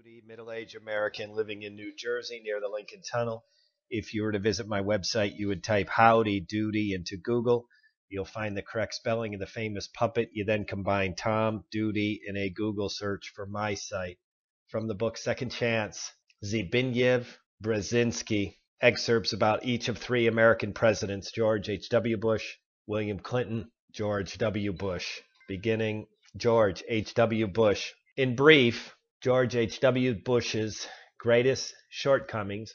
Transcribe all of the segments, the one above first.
duty, middle-aged American living in New Jersey near the Lincoln Tunnel. If you were to visit my website, you would type howdy doody into Google. You'll find the correct spelling of the famous puppet. You then combine Tom, duty in a Google search for my site. From the book Second Chance, Zbigniew, Brzezinski, excerpts about each of three American presidents, George H.W. Bush, William Clinton, George W. Bush. Beginning, George H.W. Bush. In brief, George H.W. Bush's greatest shortcomings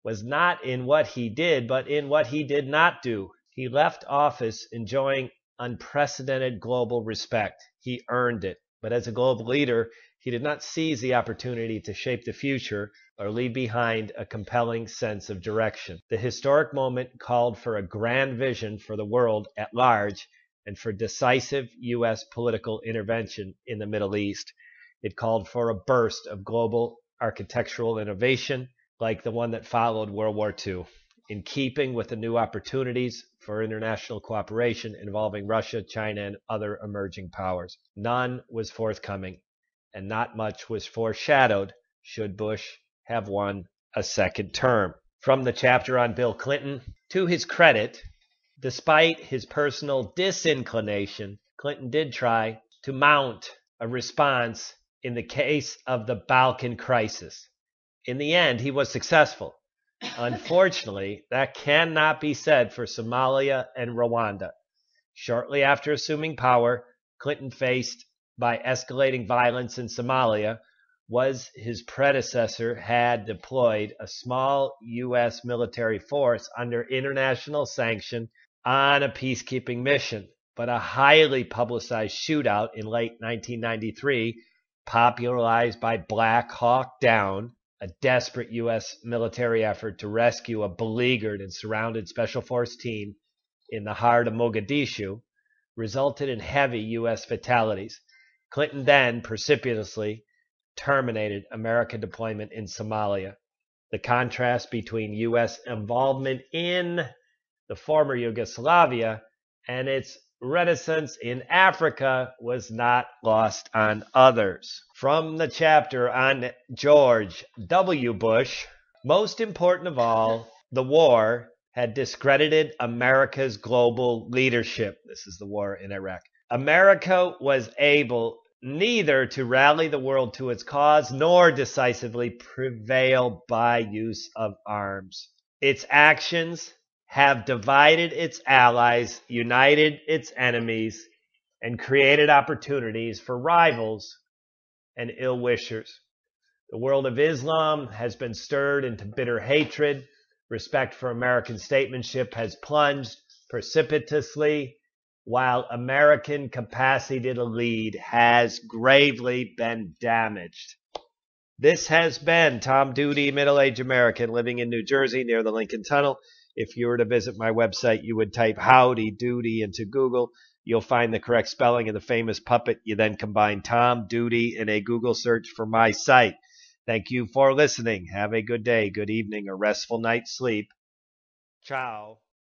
was not in what he did, but in what he did not do. He left office enjoying unprecedented global respect. He earned it. But as a global leader, he did not seize the opportunity to shape the future or leave behind a compelling sense of direction. The historic moment called for a grand vision for the world at large and for decisive U.S. political intervention in the Middle East. It called for a burst of global architectural innovation like the one that followed World War II, in keeping with the new opportunities for international cooperation involving Russia, China, and other emerging powers. None was forthcoming, and not much was foreshadowed should Bush have won a second term. From the chapter on Bill Clinton, to his credit, despite his personal disinclination, Clinton did try to mount a response in the case of the Balkan crisis. In the end, he was successful. Unfortunately, that cannot be said for Somalia and Rwanda. Shortly after assuming power, Clinton faced by escalating violence in Somalia was his predecessor had deployed a small U.S. military force under international sanction on a peacekeeping mission. But a highly publicized shootout in late 1993, popularized by Black Hawk Down, a desperate U.S. military effort to rescue a beleaguered and surrounded Special Force team in the heart of Mogadishu, resulted in heavy U.S. fatalities. Clinton then precipitously terminated American deployment in Somalia. The contrast between U.S. involvement in the former Yugoslavia and its reticence in Africa was not lost on others. From the chapter on George W. Bush, most important of all, the war had discredited America's global leadership. This is the war in Iraq. America was able neither to rally the world to its cause nor decisively prevail by use of arms. Its actions have divided its allies, united its enemies, and created opportunities for rivals and ill-wishers. The world of Islam has been stirred into bitter hatred. Respect for American statesmanship has plunged precipitously, while American capacity to lead has gravely been damaged. This has been Tom Duty, middle-aged American living in New Jersey near the Lincoln Tunnel. If you were to visit my website, you would type howdy doody into Google. You'll find the correct spelling of the famous puppet. You then combine Tom Duty in a Google search for my site. Thank you for listening. Have a good day, good evening, or restful night's sleep. Ciao.